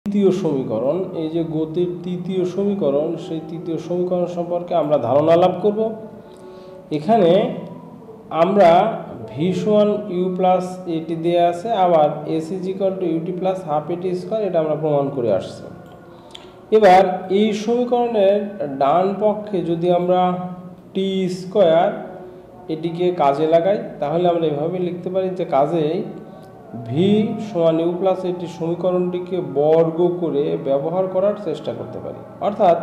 তৃতীয় সমীকরণ, এই যে গতির তৃতীয় সমীকরণ, সেই তৃতীয় সমীকরণ সম্পর্কে আমরা ধারণা লাভ করব। এখানে আমরা v1 u প্লাস এটি দেওয়া আছে, আবার s = ut প্লাস হাফ এটি স্কোয়ার, এটা আমরা প্রমাণ করে আসছি। এবার এই সমীকরণের ডান পক্ষে যদি আমরা টি স্কোয়ার এটিকে কাজে লাগাই, তাহলে আমরা এভাবে লিখতে পারি যে কাজেই v = u প্লাস এটি সমীকরণটিকে বর্গ করে ব্যবহার করার চেষ্টা করতে পারি। অর্থাৎ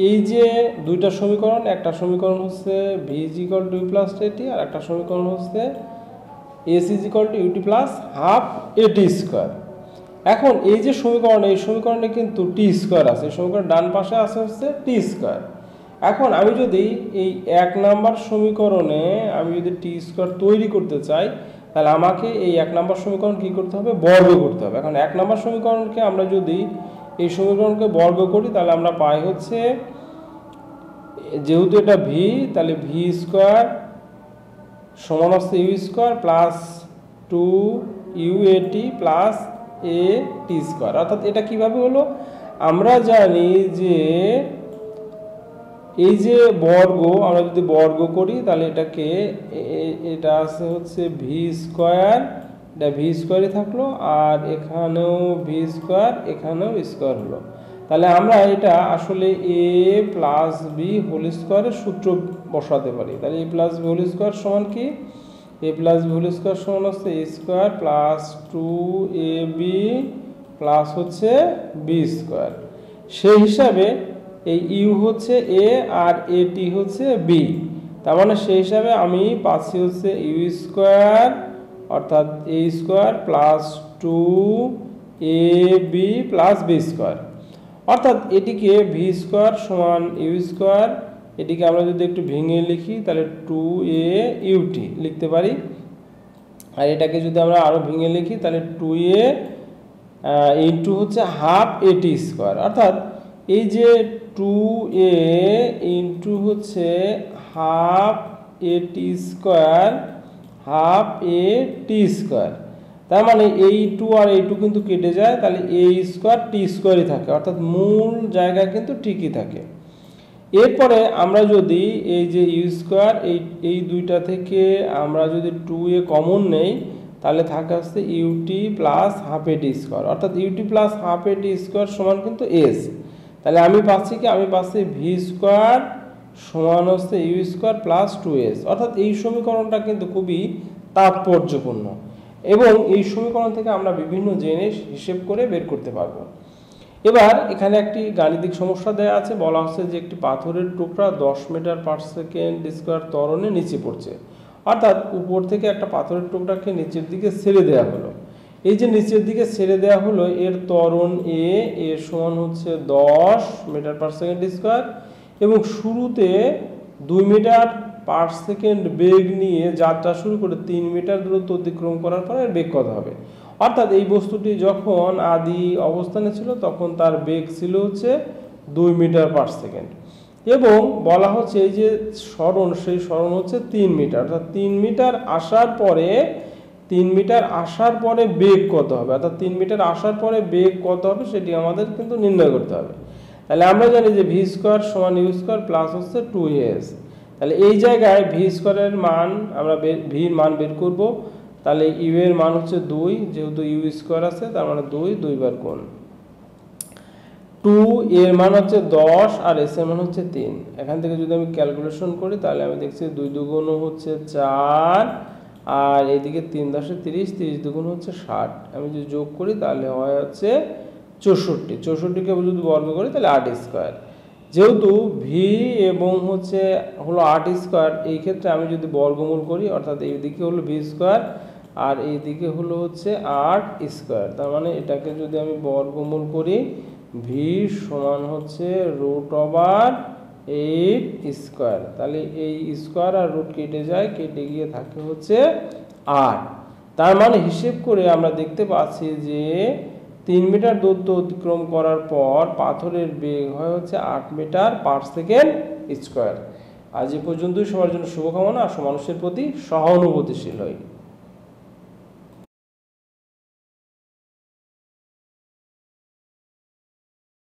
এই যে দুইটা সমীকরণ, একটা সমীকরণ হচ্ছে v = u প্লাস এটি, আর একটা সমীকরণ হচ্ছে s = ut প্লাস হাফ এটি স্কোয়ার। এখন এই যে সমীকরণ, এই সমীকরণে কিন্তু টি স্কোয়ার আছে, এই সমীকরণ ডান পাশে আছে হচ্ছে টি স্কোয়ার। এখন আমি যদি এই 1 নাম্বার সমীকরণে আমি যদি টি স্কোয়ার তৈরি করতে চাই, তাহলে আমাকে এই 1 নাম্বার সমীকরণ কি করতে হবে? বর্গ করতে হবে। এখন 1 নাম্বার সমীকরণকে আমরা যদি এই সমীকরণকে বর্গ করি, তাহলে আমরা পাই হচ্ছে, যেহেতু এটা ভি, তাহলে ভি স্কোয়ার সমান হচ্ছে u square plus 2uat plus a t square. অর্থাৎ এটা কিভাবে হলো? আমরা জানি যে এই যে বর্গ, আমরা যদি বর্গ করি তাহলে এটাকে, এটা আছে হচ্ছে ভি স্কোয়ার, এটা ভি স্কোয়ারই থাকলো, আর এখানেও ভি স্কোয়ার, এখানেও স্কোয়ার হলো। তাহলে আমরা এটা আসলে এ প্লাস বি হোল স্কোয়ারের সূত্র বসাতে পারি। তাহলে এ প্লাস বি হোল স্কোয়ার সমান কি? এ প্লাস বি হোল স্কোয়ার সমান হচ্ছে এ স্কোয়ার প্লাস 2ab প্লাস হচ্ছে বি স্কোয়ার। সেই হিসাবে এই ইউ হচ্ছে এ আর এটি হচ্ছে বি, তার মানে সেই হিসাবে আমি পাচ্ছি হচ্ছে ইউ স্কোয়ার অর্থাৎ a square plus 2ab plus b square. অর্থাৎ এটিকে ভি স্কোয়ার সমান ইউ স্কোয়ার, এটিকে আমরা যদি একটু ভেঙে লিখি তাহলে 2a ut লিখতে পারি, আর এটাকে যদি আমরা আরও ভেঙে লিখি তাহলে 2a ইন্টু হচ্ছে হাফ এটি স্কোয়ার। অর্থাৎ এই যে 2a ইন্টু হচ্ছে হাফ এটি স্কোয়ার, হাফ এ টি স্কোয়ার, তার মানে এই 2 আর এই 2 কিন্তু কেটে যায়, তাহলে এ স্কোয়ার টি স্কোয়ারই থাকে, অর্থাৎ মূল জায়গা কিন্তু ঠিকই থাকে। এরপরে আমরা যদি এই যে ইউ স্কোয়ার, এই দুইটা থেকে আমরা যদি 2a কমন নেই, তাহলে থাকে হচ্ছে ইউটি প্লাস হাফ এটি স্কোয়ার। অর্থাৎ ইউটি প্লাস হাফ এটি স্কোয়ার সমান কিন্তু এস। তাহলে আমি পাচ্ছি কি? আমি পাচ্ছি ভি স্কোয়ার সমান হচ্ছে ইউ স্কোয়ার প্লাস 2s। অর্থাৎ এই সমীকরণটা কিন্তু খুবই তাৎপর্যপূর্ণ, এবং এই সমীকরণ থেকে আমরা বিভিন্ন জিনিস হিসেব করে বের করতে পারবো। এবার এখানে একটি গাণিতিক সমস্যা দেওয়া আছে, বলা হচ্ছে যে একটি পাথরের টুকরা 10 মিটার পার সেকেন্ড স্কোয়ার ত্বরণে নিচে পড়ছে। অর্থাৎ উপর থেকে একটা পাথরের টুকরাকে নিচের দিকে ছেড়ে দেওয়া হলো। এই যে নিচের দিকে ছেড়ে দেওয়া হলো, এর ত্বরণ এর সমান হচ্ছে 10 মিটার পার সেকেন্ড স্কোয়ার, এবং শুরুতে 2 মিটার পার সেকেন্ড বেগ নিয়ে যাত্রা শুরু করে 3 মিটার দূরত্ব অতিক্রম করার পরে বেগ কত হবে? অর্থাৎ এই বস্তুটি যখন আদি অবস্থানে ছিল তখন তার বেগ ছিল হচ্ছে 2 মিটার পার সেকেন্ড, এবং বলা হচ্ছে এই যে সরণ, সেই সরণ হচ্ছে 3 মিটার। অর্থাৎ 3 মিটার আসার পরে, 3 মিটার আসার পরে বেগ কত হবে? অর্থাৎ 3 মিটার আসার পরে বেগ কত হবে সেটি আমাদের কিন্তু নির্ণয় করতে হবে। তাহলে আমরা জানি যে ভি স্কোয়ার সমান ইউ স্কোয়ার প্লাস হচ্ছে 2s। তাহলে এই জায়গায় ভি স্কোয়ারের মান, আমরা ভির মান বের করব। তাহলে ইউ এর মান হচ্ছে 2, যেহেতু ইউ স্কোয়ার আছে তার মানে 2 বার গুণ 2 এর মান হচ্ছে 10 আর এস এর মান হচ্ছে 3। এখান থেকে যদি আমি ক্যালকুলেশন করি তাহলে আমি দেখছি 2 দুগুণ হচ্ছে 4, আর এদিকে 3 × 10 = 30, 30 দুগুণ হচ্ছে 60। আমি যদি যোগ করি তাহলে হয় হচ্ছে 64। 64কে যদি বর্গ করি তাহলে 8 স্কোয়ার। যেহেতু ভি এবং হচ্ছে হলো 8 স্কোয়ার, এই ক্ষেত্রে আমি যদি বর্গমূল করি, অর্থাৎ এই দিকে হলো ভি স্কোয়ার আর এই দিকে হলো হচ্ছে 8 স্কোয়ার, তার মানে এটাকে যদি আমি বর্গমূল করি, ভি সমান হচ্ছে √8 স্কোয়ার। তাহলে এই স্কোয়ার আর রুট কেটে যায়, কেটে গিয়ে থাকে হচ্ছে 8। তার মানে হিসেব করে আমরা দেখতে পাচ্ছি যে 3 মিটার দূরত্ব অতিক্রম করার পর পাথরের বেগ হয় হচ্ছে 8 মিটার পার সেকেন্ড স্কোয়ার। আজ এ পর্যন্তই। সবার জন্য শুভকামনা, আর মানুষের প্রতি সহানুভূতিশীল হই।